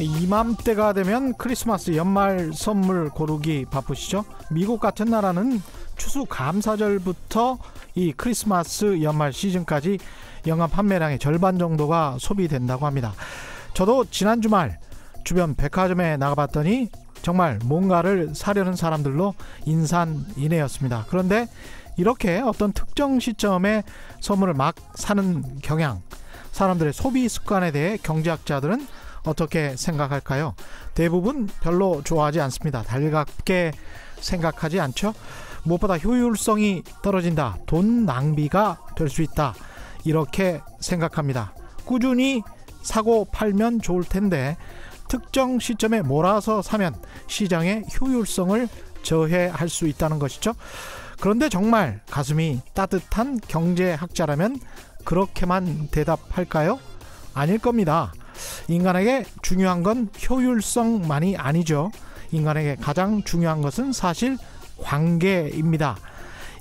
이맘때가 되면 크리스마스 연말 선물 고르기 바쁘시죠? 미국 같은 나라는 추수감사절부터 이 크리스마스 연말 시즌까지 연간 판매량의 절반 정도가 소비된다고 합니다. 저도 지난 주말 주변 백화점에 나가봤더니 정말 뭔가를 사려는 사람들로 인산인해였습니다. 그런데 이렇게 어떤 특정 시점에 선물을 막 사는 경향, 사람들의 소비 습관에 대해 경제학자들은 어떻게 생각할까요? 대부분 별로 좋아하지 않습니다. 달갑게 생각하지 않죠? 무엇보다 효율성이 떨어진다, 돈 낭비가 될 수 있다, 이렇게 생각합니다. 꾸준히 사고 팔면 좋을 텐데 특정 시점에 몰아서 사면 시장의 효율성을 저해할 수 있다는 것이죠. 그런데 정말 가슴이 따뜻한 경제학자라면 그렇게만 대답할까요? 아닐 겁니다. 인간에게 중요한 건 효율성만이 아니죠. 인간에게 가장 중요한 것은 사실 관계입니다.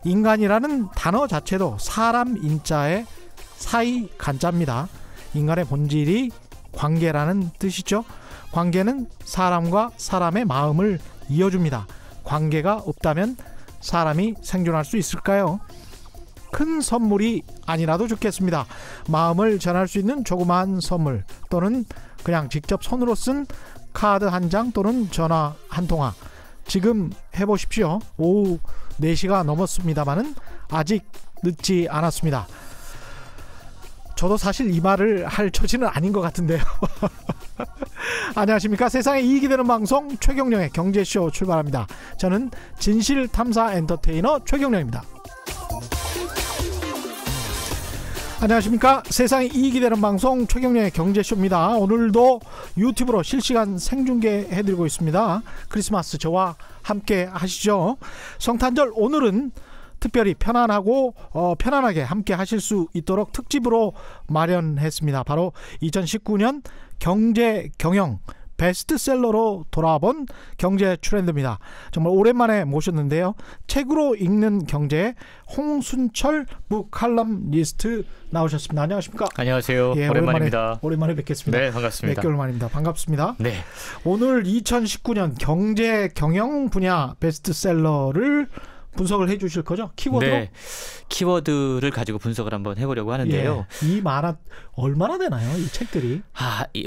인간이라는 단어 자체도 사람 인자의 사이 간자입니다. 인간의 본질이 관계라는 뜻이죠. 관계는 사람과 사람의 마음을 이어줍니다. 관계가 없다면 사람이 생존할 수 있을까요? 큰 선물이 아니라도 좋겠습니다. 마음을 전할 수 있는 조그마한 선물, 또는 그냥 직접 손으로 쓴 카드 한 장 또는 전화 한 통화, 지금 해보십시오. 오후 4시가 넘었습니다마는 아직 늦지 않았습니다. 저도 사실 이 말을 할 처지는 아닌 것 같은데요. 안녕하십니까. 세상에 이익이 되는 방송 최경령의 경제쇼 출발합니다. 저는 진실탐사 엔터테이너 최경령입니다. 안녕하십니까. 세상에 이익이 되는 방송 최경령의 경제쇼입니다. 오늘도 유튜브로 실시간 생중계해드리고 있습니다. 크리스마스 저와 함께 하시죠. 성탄절 오늘은 특별히 편안하게 함께 하실 수 있도록 특집으로 마련했습니다. 바로 2019년 경제 경영 베스트셀러로 돌아본 경제 트렌드입니다. 정말 오랜만에 모셨는데요. 책으로 읽는 경제의 홍순철 북칼럼니스트 나오셨습니다. 안녕하십니까? 안녕하세요. 예, 오랜만입니다. 오랜만에 뵙겠습니다. 네, 반갑습니다. 몇 개월 만입니다. 반갑습니다. 네. 오늘 2019년 경제 경영 분야 베스트셀러를 분석을 해 주실 거죠? 키워드로? 네. 키워드를 가지고 분석을 한번 해보려고 하는데요. 예, 이 만화 얼마나 되나요? 이 책들이?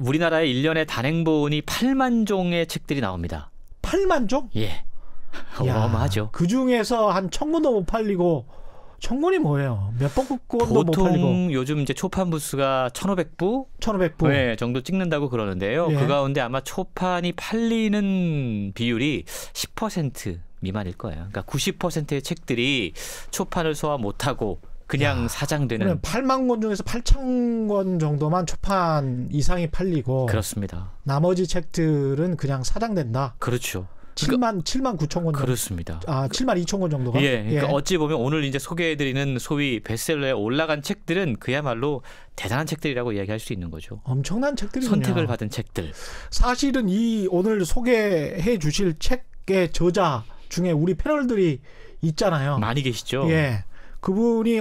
우리나라에 1년에 단행본이 8만 종의 책들이 나옵니다. 8만 종? 예. 어마어마하죠. 그중에서 한 1000권도 못 팔리고, 1000권이 뭐예요? 몇 권도 못 팔리고? 보통 요즘 이제 초판 부수가 1500부? 1500부? 네, 정도 찍는다고 그러는데요. 예. 그 가운데 아마 초판이 팔리는 비율이 10% 미만일 거예요. 그러니까 90%의 책들이 초판을 소화 못하고 그냥 사장되는. 8만 권 중에서 8천 권 정도만 초판 이상이 팔리고. 그렇습니다. 나머지 책들은 그냥 사장된다. 그렇죠. 7만 9천 권 정도. 그렇습니다. 7만 2천 권 정도가. 예, 그러니까 어찌 보면 오늘 이제 소개해드리는 소위 베스트셀러에 올라간 책들은 그야말로 대단한 책들이라고 이야기할 수 있는 거죠. 엄청난 책들이군요. 선택을 받은 책들. 사실은 이 오늘 소개해 주실 책의 저자 중에 우리 패널들이 있잖아요. 많이 계시죠. 예, 그분이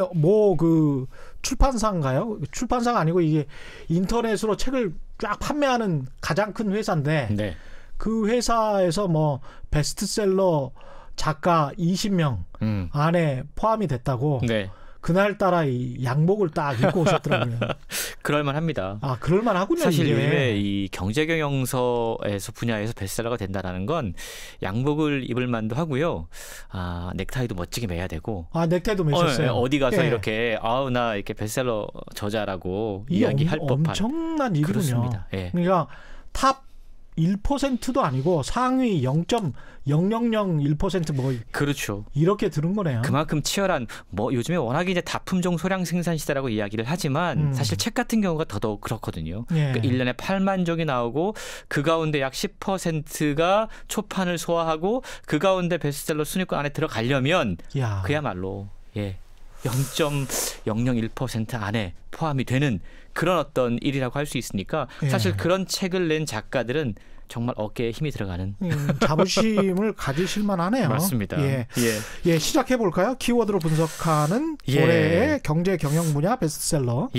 출판사인가요? 출판사가 아니고 이게 인터넷으로 책을 쫙 판매하는 가장 큰 회사인데. 네. 그 회사에서 베스트셀러 작가 20명 안에 포함이 됐다고. 네. 그날따라 이 양복을 딱 입고 오셨더라고요. 그럴만합니다. 그럴만하군요. 사실 이게. 요즘에 이 경제경영서에서 분야에서 베스트셀러가 된다는 건 양복을 입을 만도 하고요. 넥타이도 멋지게 매야 되고. 넥타이도 매셨어요? 어디 가서 예. 이렇게 나 이렇게 베스트셀러 저자라고 이야기할 법한. 엄청난 일이군요. 그렇습니다. 예. 그러니까 탑 1%도 아니고 상위 0.0001% 그렇죠. 이렇게 들은 거네요. 그만큼 치열한 요즘에 워낙에 이제 다품종 소량 생산 시대라고 이야기를 하지만 사실 책 같은 경우가 더더욱 그렇거든요. 예. 그러니까 1년에 8만 종이 나오고 그 가운데 약 10%가 초판을 소화하고 그 가운데 베스트셀러 순위권 안에 들어가려면 그야말로 0.001% 안에 포함이 되는 그런 어떤 일이라고 할 수 있으니까 사실 그런 책을 낸 작가들은 정말 어깨에 힘이 들어가는 자부심을 가지실 만하네요. 맞습니다. 예. 시작해 볼까요? 키워드로 분석하는 올해의 경제 경영 분야 베스트셀러.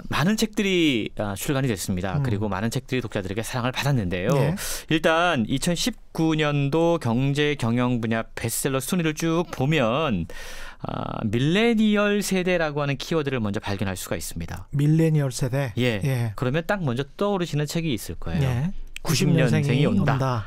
많은 책들이 출간이 됐습니다. 그리고 많은 책들이 독자들에게 사랑을 받았는데요. 일단 2019년도 경제 경영 분야 베스트셀러 순위를 쭉 보면 밀레니얼 세대라고 하는 키워드를 먼저 발견할 수가 있습니다. 밀레니얼 세대. 그러면 딱 먼저 떠오르시는 책이 있을 거예요. 90년생이 온다.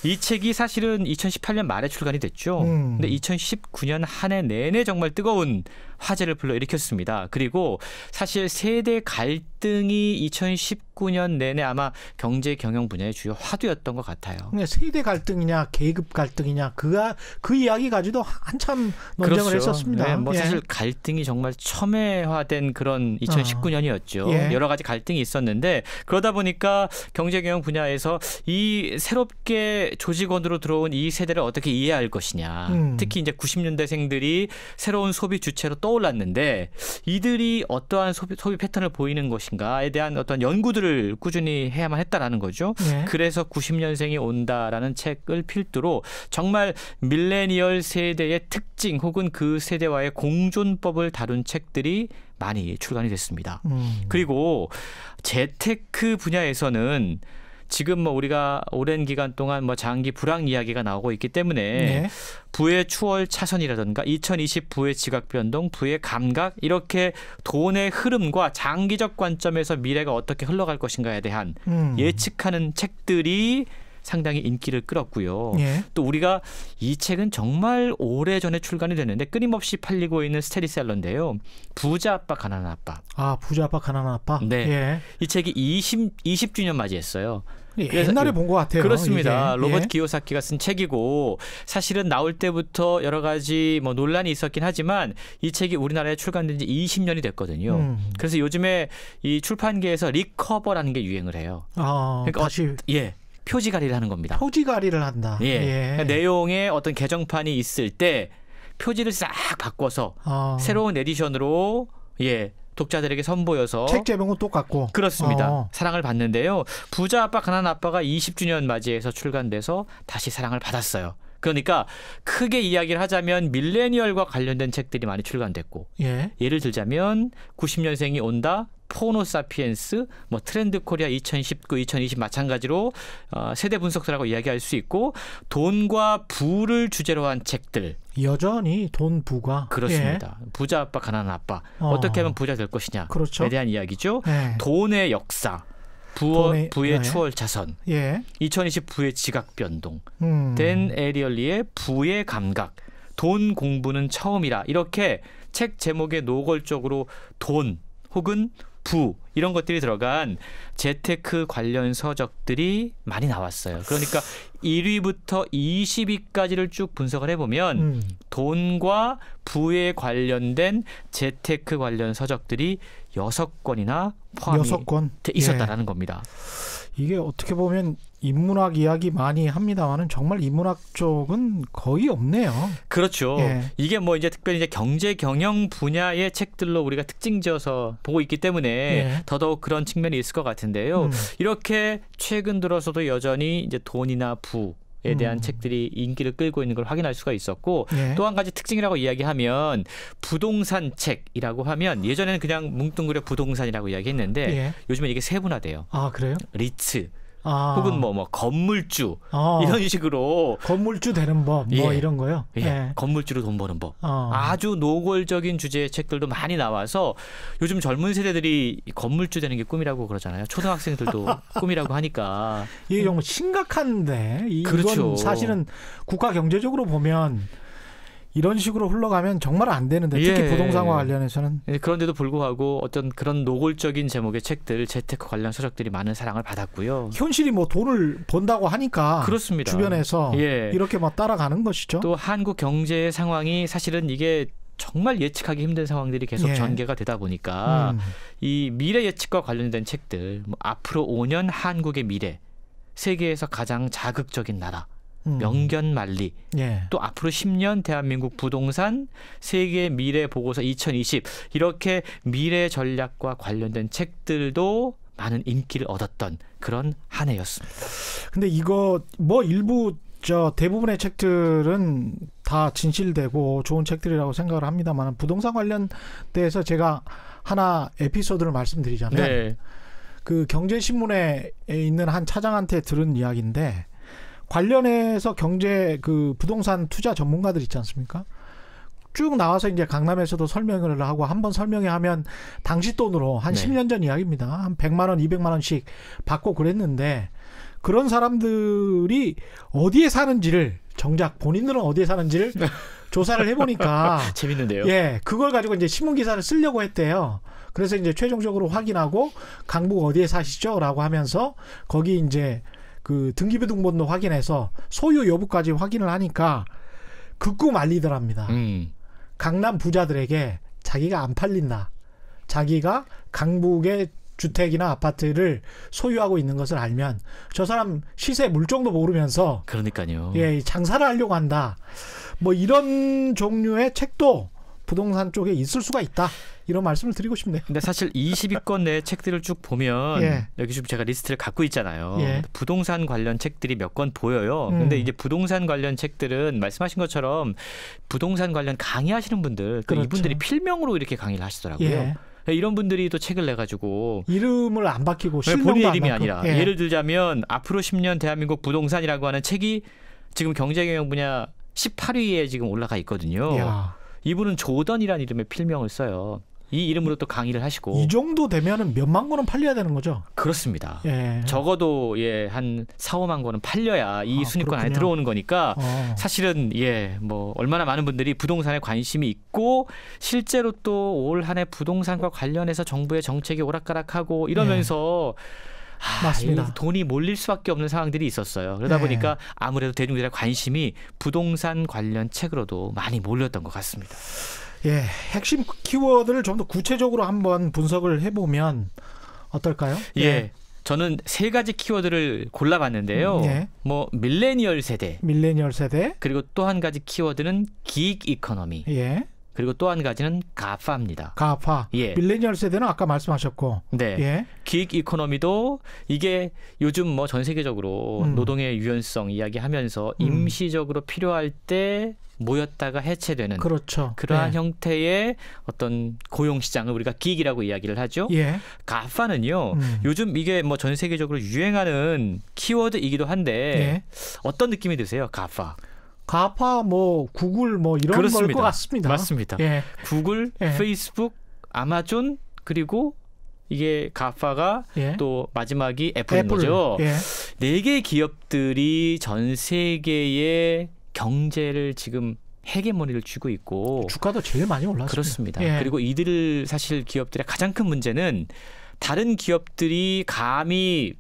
이 책이 사실은 2018년 말에 출간이 됐죠. 근데 2019년 한 해 내내 정말 뜨거운 화제를 불러일으켰습니다. 그리고 사실 세대 갈등이 2019년 내내 아마 경제 경영 분야의 주요 화두였던 것 같아요. 세대 갈등이냐 계급 갈등이냐 그 이야기 가지고 한참 논쟁을 했었습니다. 사실 갈등이 정말 첨예화된 그런 2019년이었죠. 여러 가지 갈등이 있었는데 그러다 보니까 경제 경영 분야에서 이 새롭게 조직원으로 들어온 이 세대를 어떻게 이해할 것이냐. 특히 이제 90년대생들이 새로운 소비 주체로 떠올랐는데 이들이 어떠한 소비 패턴을 보이는 것인가에 대한 어떤 연구들을 꾸준히 해야만 했다라는 거죠. 그래서 90년생이 온다라는 책을 필두로 정말 밀레니얼 세대의 특징 혹은 그 세대와의 공존법을 다룬 책들이 많이 출간이 됐습니다. 그리고 재테크 분야에서는 지금 우리가 오랜 기간 동안 장기 불황 이야기가 나오고 있기 때문에 부의 추월 차선이라든가 2020 부의 지각 변동, 부의 감각 이렇게 돈의 흐름과 장기적 관점에서 미래가 어떻게 흘러갈 것인가에 대한 예측하는 책들이 상당히 인기를 끌었고요. 또 우리가 이 책은 정말 오래전에 출간이 됐는데 끊임없이 팔리고 있는 스테디셀러인데요. 부자 아빠 가난한 아빠. 부자 아빠 가난한 아빠. 이 책이 20주년 맞이했어요. 옛날에 본 것 같아요. 그렇습니다. 로버트 기요사키가 쓴 책이고 사실은 나올 때부터 여러 가지 논란이 있었긴 하지만 이 책이 우리나라에 출간된 지 20년이 됐거든요. 그래서 요즘에 이 출판계에서 리커버라는 게 유행을 해요. 그러니까 다시 표지갈이를 하는 겁니다. 표지갈이를 한다. 그러니까 내용에 어떤 개정판이 있을 때 표지를 싹 바꿔서 새로운 에디션으로 독자들에게 선보여서 책 제목은 똑같고 그렇습니다. 사랑을 받는데요. 부자 아빠 가난한 아빠가 20주년 맞이해서 출간돼서 다시 사랑을 받았어요. 그러니까 크게 이야기를 하자면 밀레니얼과 관련된 책들이 많이 출간됐고 예를 들자면 90년생이 온다. 포노사피엔스, 트렌드 코리아 2019, 2020 마찬가지로 세대 분석서라고 이야기할 수 있고 돈과 부를 주제로 한 책들. 여전히 돈 부가. 그렇습니다. 부자 아빠 가난한 아빠. 어떻게 하면 부자 될 것이냐에 대한 이야기죠. 돈의 역사. 부의 추월 차선. 2020 부의 지각 변동. 댄 에리얼리의 부의 감각. 돈 공부는 처음이라. 이렇게 책 제목에 노골적으로 돈 혹은 부 이런 것들이 들어간 재테크 관련 서적들이 많이 나왔어요. 그러니까 1위부터 20위까지를 쭉 분석을 해보면 돈과 부에 관련된 재테크 관련 서적들이 6권이나 포함이 돼 있었다라는 겁니다. 이게 어떻게 보면 인문학 이야기 많이 합니다만은 정말 인문학 쪽은 거의 없네요. 그렇죠. 이게 이제 특별히 이제 경제 경영 분야의 책들로 우리가 특징지어서 보고 있기 때문에 더더욱 그런 측면이 있을 것 같은데요. 이렇게 최근 들어서도 여전히 이제 돈이나 부에 대한 책들이 인기를 끌고 있는 걸 확인할 수가 있었고 또 한 가지 특징이라고 이야기하면 부동산 책이라고 하면 예전에는 그냥 뭉뚱그려 부동산이라고 이야기했는데 요즘엔 이게 세분화돼요. 그래요? 리츠 혹은 건물주 이런 식으로 건물주 되는 법 이런 거요. 건물주로 돈 버는 법. 아주 노골적인 주제의 책들도 많이 나와서 요즘 젊은 세대들이 건물주 되는 게 꿈이라고 그러잖아요. 초등학생들도 꿈이라고 하니까 이게 정말 심각한데 그렇죠. 이건 사실은 국가 경제적으로 보면 이런 식으로 흘러가면 정말 안 되는데 특히 부동산과 관련해서는. 그런데도 불구하고 어떤 그런 노골적인 제목의 책들, 재테크 관련 서적들이 많은 사랑을 받았고요. 현실이 돈을 번다고 하니까 그렇습니다. 주변에서 이렇게 따라가는 것이죠. 또 한국 경제의 상황이 사실은 이게 정말 예측하기 힘든 상황들이 계속 전개가 되다 보니까 이 미래 예측과 관련된 책들, 앞으로 5년 한국의 미래, 세계에서 가장 자극적인 나라, 명견만리, 또 앞으로 10년 대한민국 부동산, 세계 미래 보고서 2020 이렇게 미래 전략과 관련된 책들도 많은 인기를 얻었던 그런 한 해였습니다. 근데 이거 뭐 일부 대부분의 책들은 다 진실되고 좋은 책들이라고 생각을 합니다만 부동산 관련돼서 제가 하나 에피소드를 말씀드리자면 네. 그 경제신문에 있는 한 차장한테 들은 이야기인데 관련해서 경제 그 부동산 투자 전문가들 있지 않습니까? 쭉 나와서 이제 강남에서도 설명을 하고 한번 설명회 하면 당시 돈으로 한 10년 전 이야기입니다. 한 100만 원, 200만 원씩 받고 그랬는데 그런 사람들이 어디에 사는지를 정작 본인들은 어디에 사는지를 조사를 해보니까 재밌는데요. 예, 그걸 가지고 이제 신문 기사를 쓰려고 했대요. 그래서 이제 최종적으로 확인하고 강북 어디에 사시죠?라고 하면서 거기 이제 그 등기부등본도 확인해서 소유 여부까지 확인을 하니까 극구 말리더랍니다. 강남 부자들에게 자기가 안 팔린다. 자기가 강북의 주택이나 아파트를 소유하고 있는 것을 알면 저 사람 시세 물정도 모르면서 그러니까요. 예, 장사를 하려고 한다. 뭐 이런 종류의 책도 부동산 쪽에 있을 수가 있다. 이런 말씀을 드리고 싶네요. 근데 사실 20위권 내 책들을 쭉 보면 예. 여기 좀 제가 리스트를 갖고 있잖아요. 예. 부동산 관련 책들이 몇 권 보여요. 근데 이제 부동산 관련 책들은 말씀하신 것처럼 부동산 관련 강의하시는 분들, 그렇죠. 이분들이 필명으로 이렇게 강의를 하시더라고요. 예. 이런 분들이 또 책을 내가지고 이름을 안 바뀌고 실명도 본인 안 이름이 바뀌고. 아니라 예. 예를 들자면 앞으로 10년 대한민국 부동산이라고 하는 책이 지금 경제경영 분야 18위에 지금 올라가 있거든요. 야. 이분은 조던이라는 이름의 필명을 써요. 이 이름으로 또 강의를 하시고. 이 정도 되면은 몇만 권은 팔려야 되는 거죠? 그렇습니다. 예. 적어도 한 4, 5만 권은 팔려야 이 순위권 안에 들어오는 거니까 사실은 뭐 얼마나 많은 분들이 부동산에 관심이 있고 실제로 또 올 한 해 부동산과 관련해서 정부의 정책이 오락가락하고 이러면서 맞습니다. 돈이 몰릴 수밖에 없는 상황들이 있었어요. 그러다 보니까 아무래도 대중들의 관심이 부동산 관련 책으로도 많이 몰렸던 것 같습니다. 예, 핵심 키워드를 좀 더 구체적으로 한번 분석을 해보면 어떨까요? 예. 저는 3가지 키워드를 골라봤는데요. 예. 뭐 밀레니얼 세대, 그리고 또 한 가지 키워드는 기익 이코노미, 예. 그리고 또 한 가지는 가파입니다. 가파. 예. 밀레니얼 세대는 아까 말씀하셨고, 네. 예. 기익 이코노미도 이게 요즘 뭐 전 세계적으로 노동의 유연성 이야기하면서 임시적으로 필요할 때 모였다가 해체되는 그렇죠. 그러한 형태의 어떤 고용 시장을 우리가 기익이라고 이야기를 하죠. 예. 가파는요. 요즘 이게 뭐 전 세계적으로 유행하는 키워드이기도 한데 예. 어떤 느낌이 드세요? 가파 뭐 구글 뭐 이런 걸 것 같습니다. 맞습니다. 예. 구글, 예. 페이스북, 아마존 그리고 이게 가파가 예. 또 마지막이 애플인 거죠. 예. 4개의 기업들이 전 세계의 경제를 지금 헤게모니를 쥐고 있고 주가도 제일 많이 올랐습니다. 그렇습니다. 예. 그리고 이들 사실 기업들의 가장 큰 문제는 다른 기업들이 감히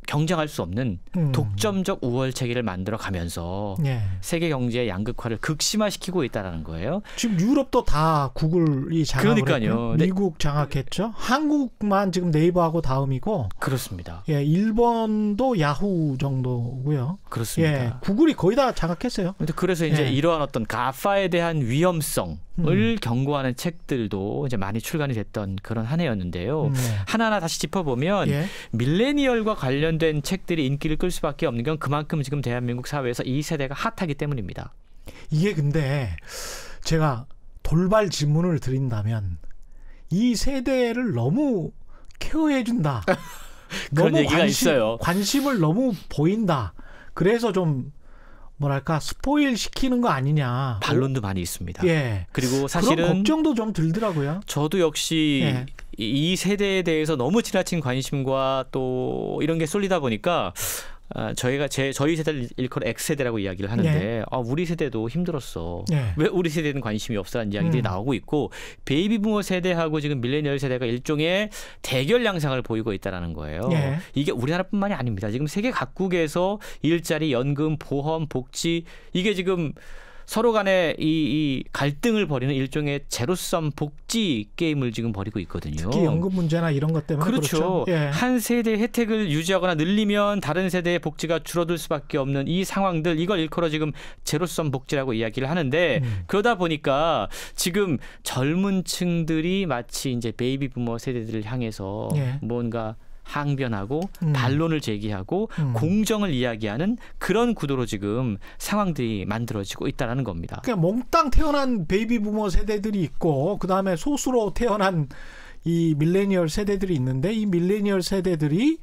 경쟁할 수 없는 독점적 우월 체계를 만들어 가면서 예. 세계 경제의 양극화를 극심화시키고 있다는 거예요. 지금 유럽도 다 구글이 장악을 그러니까요. 했고요. 미국 장악했죠. 한국만 지금 네이버하고 다음이고. 그렇습니다. 예, 일본도 야후 정도고요. 그렇습니다. 예, 구글이 거의 다 장악했어요. 그래서 이제 예. 이러한 어떤 가파에 대한 위험성을 경고하는 책들도 이제 많이 출간이 됐던 그런 한 해였는데요. 하나하나 다시 짚어보면 예. 밀레니얼과 관련된 책들이 인기를 끌 수밖에 없는 건 그만큼 지금 대한민국 사회에서 이 세대가 핫하기 때문입니다. 이게 근데 제가 돌발 질문을 드린다면 이 세대를 너무 케어해준다. 그런 너무 얘기가 있어요. 관심을 너무 보인다. 그래서 좀 뭐랄까 스포일 시키는 거 아니냐. 반론도 많이 있습니다. 예. 그리고 사실은 그런 걱정도 좀 들더라고요. 저도 역시 예. 이 세대에 대해서 너무 지나친 관심과 또 이런 게 쏠리다 보니까 저희 세대를 일컬어 X세대라고 이야기를 하는데 우리 세대도 힘들었어. 예. 왜 우리 세대는 관심이 없어라는 이야기들이 나오고 있고 베이비부머 세대하고 지금 밀레니얼 세대가 일종의 대결 양상을 보이고 있다는 거예요. 예. 이게 우리나라뿐만이 아닙니다. 지금 세계 각국에서 일자리, 연금, 보험, 복지 이게 지금 서로 간에 이 갈등을 벌이는 일종의 제로섬 복지 게임을 지금 벌이고 있거든요. 특히 연금 문제나 이런 것 때문에 그렇죠. 예. 한 세대의 혜택을 유지하거나 늘리면 다른 세대의 복지가 줄어들 수밖에 없는 이 상황들 이걸 일컬어 지금 제로섬 복지라고 이야기를 하는데 그러다 보니까 지금 젊은 층들이 마치 이제 베이비 부머 세대들을 향해서 예. 뭔가 항변하고 반론을 제기하고 공정을 이야기하는 그런 구도로 지금 상황들이 만들어지고 있다는 겁니다. 그러니까 몽땅 태어난 베이비 부머 세대들이 있고 그다음에 소수로 태어난 이 밀레니얼 세대들이 있는데 이 밀레니얼 세대들이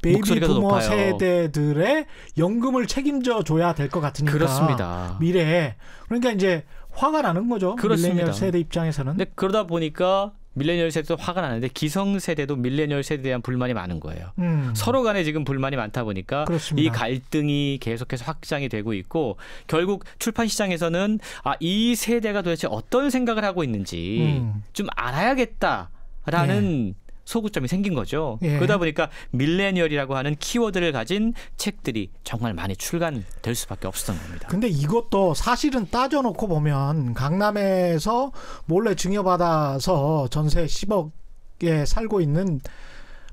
베이비 부머 세대들의 연금을 책임져 줘야 될 것 같으니까. 그렇습니다. 미래에. 그러니까 이제 화가 나는 거죠. 그렇습니다. 밀레니얼 세대 입장에서는. 근데 그러다 보니까 밀레니얼 세대도 화가 나는데 기성세대도 밀레니얼 세대에 대한 불만이 많은 거예요. 서로 간에 지금 불만이 많다 보니까 그렇습니다. 이 갈등이 계속해서 확장이 되고 있고 결국 출판 시장에서는 이 세대가 도대체 어떤 생각을 하고 있는지 좀 알아야겠다라는 소구점이 생긴 거죠. 그러다 보니까 밀레니얼이라고 하는 키워드를 가진 책들이 정말 많이 출간될 수밖에 없었던 겁니다. 근데 이것도 사실은 따져놓고 보면 강남에서 몰래 증여받아서 전세 10억에 살고 있는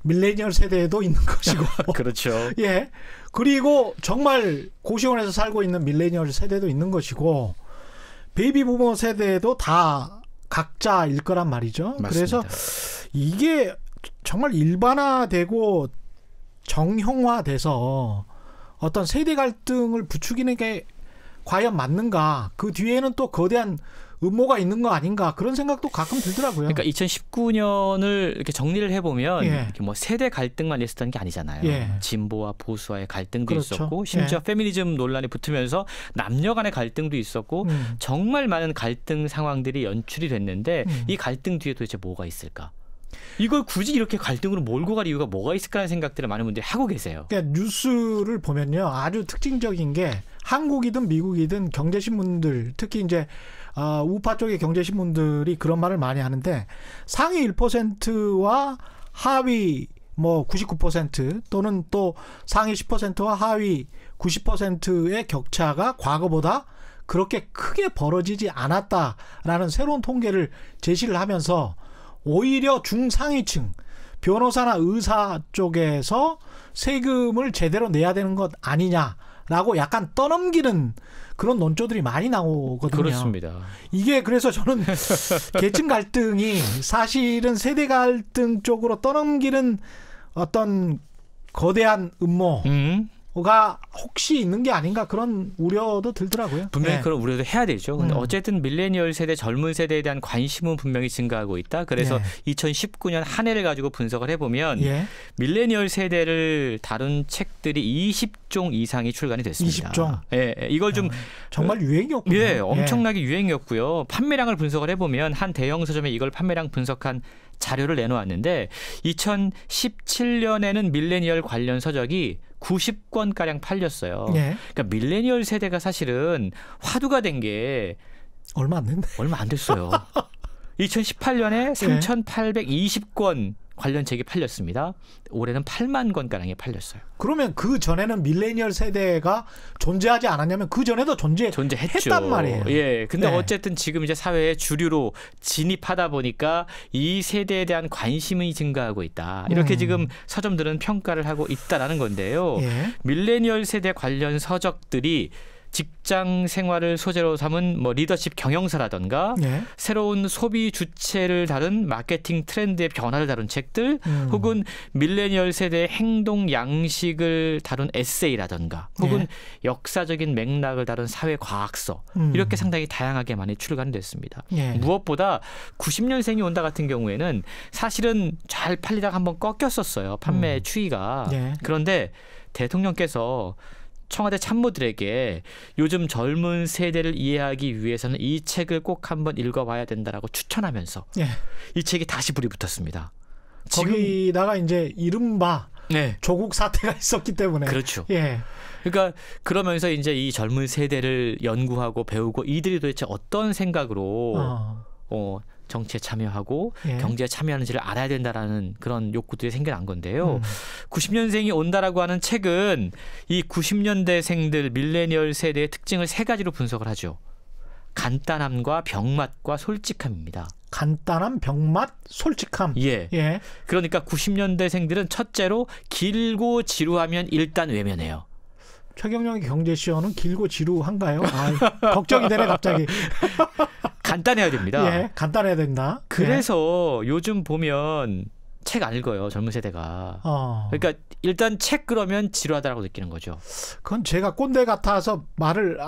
밀레니얼 세대도 있는 것이고 그렇죠. 예. 그리고 정말 고시원에서 살고 있는 밀레니얼 세대도 있는 것이고 베이비 부머 세대도 다 각자일 거란 말이죠. 맞습니다. 그래서 이게 정말 일반화되고 정형화돼서 어떤 세대 갈등을 부추기는 게 과연 맞는가? 그 뒤에는 또 거대한 음모가 있는 거 아닌가? 그런 생각도 가끔 들더라고요. 그러니까 2019년을 이렇게 정리를 해보면 이렇게 뭐 세대 갈등만 있었던 게 아니잖아요. 진보와 보수와의 갈등도 그렇죠. 있었고 심지어 페미니즘 논란이 붙으면서 남녀 간의 갈등도 있었고 정말 많은 갈등 상황들이 연출이 됐는데 이 갈등 뒤에 도대체 뭐가 있을까? 이걸 굳이 이렇게 갈등으로 몰고 갈 이유가 뭐가 있을까라는 생각들을 많은 분들이 하고 계세요. 그러니까 뉴스를 보면요. 아주 특징적인 게 한국이든 미국이든 경제신문들 특히 이제 우파 쪽의 경제신문들이 그런 말을 많이 하는데 상위 1%와 하위 뭐 99% 또는 또 상위 10%와 하위 90%의 격차가 과거보다 그렇게 크게 벌어지지 않았다라는 새로운 통계를 제시를 하면서 오히려 중상위층 변호사나 의사 쪽에서 세금을 제대로 내야 되는 것 아니냐라고 약간 떠넘기는 그런 논조들이 많이 나오거든요. 그렇습니다. 이게 그래서 저는 계층 갈등이 사실은 세대 갈등 쪽으로 떠넘기는 어떤 거대한 음모가 혹시 있는 게 아닌가 그런 우려도 들더라고요. 분명히 그런 우려도 해야 되죠. 근데 어쨌든 밀레니얼 세대, 젊은 세대에 대한 관심은 분명히 증가하고 있다. 그래서 2019년 한 해를 가지고 분석을 해보면 밀레니얼 세대를 다룬 책들이 20종 이상이 출간이 됐습니다. 20종? 이걸 좀 정말 유행이었군요. 엄청나게 유행이었고요. 판매량을 분석을 해보면 한 대형 서점에 이걸 판매량 분석한 자료를 내놓았는데 2017년에는 밀레니얼 관련 서적이 90권가량 팔렸어요. 그러니까 밀레니얼 세대가 사실은 화두가 된 게 얼마 안 됐어요. 2018년에 3,820권 관련 책이 팔렸습니다. 올해는 8만 권가량이 팔렸어요. 그러면 그 전에는 밀레니얼 세대가 존재하지 않았냐면 그 전에도 존재했단 말이에요. 근데 어쨌든 지금 이제 사회의 주류로 진입하다 보니까 이 세대에 대한 관심이 증가하고 있다. 이렇게 지금 서점들은 평가를 하고 있다라는 건데요. 밀레니얼 세대 관련 서적들이 직장 생활을 소재로 삼은 뭐 리더십 경영사라든가 새로운 소비 주체를 다룬 마케팅 트렌드의 변화를 다룬 책들 혹은 밀레니얼 세대의 행동 양식을 다룬 에세이라든가 혹은 역사적인 맥락을 다룬 사회과학서 이렇게 상당히 다양하게 많이 출간됐습니다. 무엇보다 90년생이 온다 같은 경우에는 사실은 잘 팔리다가 한번 꺾였었어요. 판매 추이가. 그런데 대통령께서 청와대 참모들에게 요즘 젊은 세대를 이해하기 위해서는 이 책을 꼭 한번 읽어봐야 된다라고 추천하면서 이 책이 다시 불이 붙었습니다. 거기다가 이제 이른바 조국 사태가 있었기 때문에 그렇죠. 그러니까 그러면서 이제 이 젊은 세대를 연구하고 배우고 이들이 도대체 어떤 생각으로 정치에 참여하고 경제에 참여하는지를 알아야 된다라는 그런 욕구들이 생겨난 건데요. 90년생이 온다라고 하는 책은 이 90년대생들 밀레니얼 세대의 특징을 3가지로 분석을 하죠. 간단함과 병맛과 솔직함입니다. 간단함, 병맛, 솔직함. 그러니까 90년대생들은 첫째로 길고 지루하면 일단 외면해요. 최경영의 경제쇼는 길고 지루한가요? 걱정이 되네 갑자기. 간단해야 됩니다. 간단해야 된다. 그래서 요즘 보면 책 안 읽어요, 젊은 세대가. 그러니까 일단 책 그러면 지루하다라고 느끼는 거죠. 그건 제가 꼰대 같아서 말을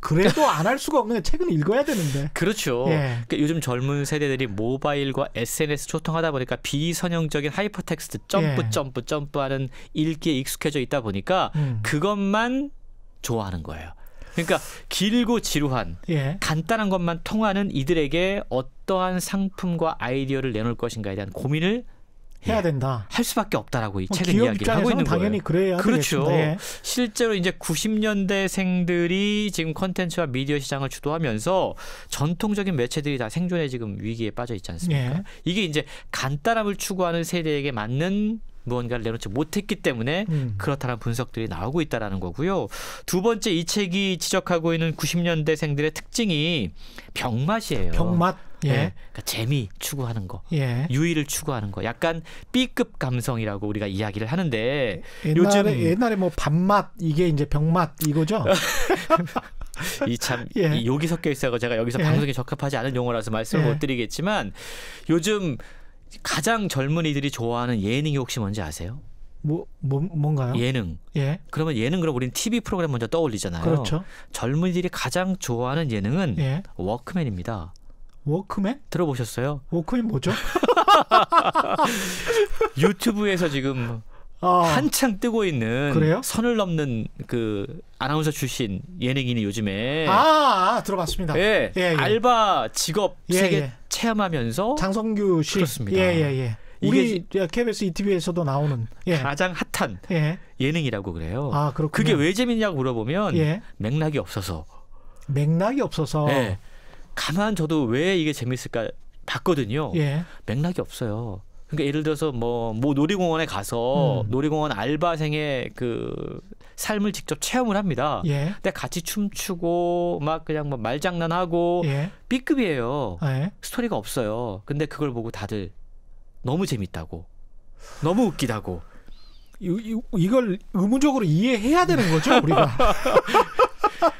그래도 안 할 수가 없는 게 책은 읽어야 되는데. 그렇죠. 예. 그러니까 요즘 젊은 세대들이 모바일과 SNS 소통하다 보니까 비선형적인 하이퍼텍스트 점프하는 읽기에 익숙해져 있다 보니까 그것만 좋아하는 거예요. 그러니까 길고 지루한 간단한 것만 통하는 이들에게 어떠한 상품과 아이디어를 내놓을 것인가에 대한 고민을 해야 된다. 할 수밖에 없다라고 이 책은 기업 이야기를 하고 있는 당연히 거예요. 그래야 그렇죠. 되겠습니다. 실제로 이제 90년대생들이 지금 콘텐츠와 미디어 시장을 주도하면서 전통적인 매체들이 다 생존의 지금 위기에 빠져 있지 않습니까? 이게 이제 간단함을 추구하는 세대에게 맞는 무언가를 내놓지 못했기 때문에 그렇다는 분석들이 나오고 있다는 거고요. 두 번째, 이 책이 지적하고 있는 90년대생들의 특징이 병맛이에요. 병맛. 그러니까 재미 추구하는 거, 유의를 추구하는 거, 약간 B급 감성이라고 우리가 이야기를 하는데 옛날에 뭐 밥맛 이게 이제 병맛 이거죠. 이 참 이 욕이 섞여 있어서 제가 여기서 방송에 적합하지 않은 용어라서 말씀을 못 드리겠지만 요즘 가장 젊은이들이 좋아하는 예능이 혹시 뭔지 아세요? 뭔가요? 예능. 그러면 우리는 TV 프로그램 먼저 떠올리잖아요. 그렇죠. 젊은이들이 가장 좋아하는 예능은 워크맨입니다. 워크맨? 들어보셨어요? 워크맨 뭐죠? 유튜브에서 지금 한창 뜨고 있는 그래요? 선을 넘는 그 아나운서 출신 예능인이 요즘에 들어봤습니다. 알바 직업 세계 체험하면서 장성규 씨. 그렇습니다. 우리 KBS ETV에서도 나오는 가장 핫한 예능이라고 그래요. 그렇군요. 그게 왜 재밌냐고 물어보면 맥락이 없어서. 가만 저도 왜 이게 재밌을까 봤거든요. 맥락이 없어요. 그러니까 예를 들어서 뭐 놀이공원에 가서 놀이공원 알바생의 그 삶을 직접 체험을 합니다. 근데 같이 춤추고 막 그냥 뭐 말장난하고 B급이에요. 스토리가 없어요. 근데 그걸 보고 다들 너무 재밌다고, 너무 웃기다고. 이걸 의무적으로 이해해야 되는 거죠, 우리가.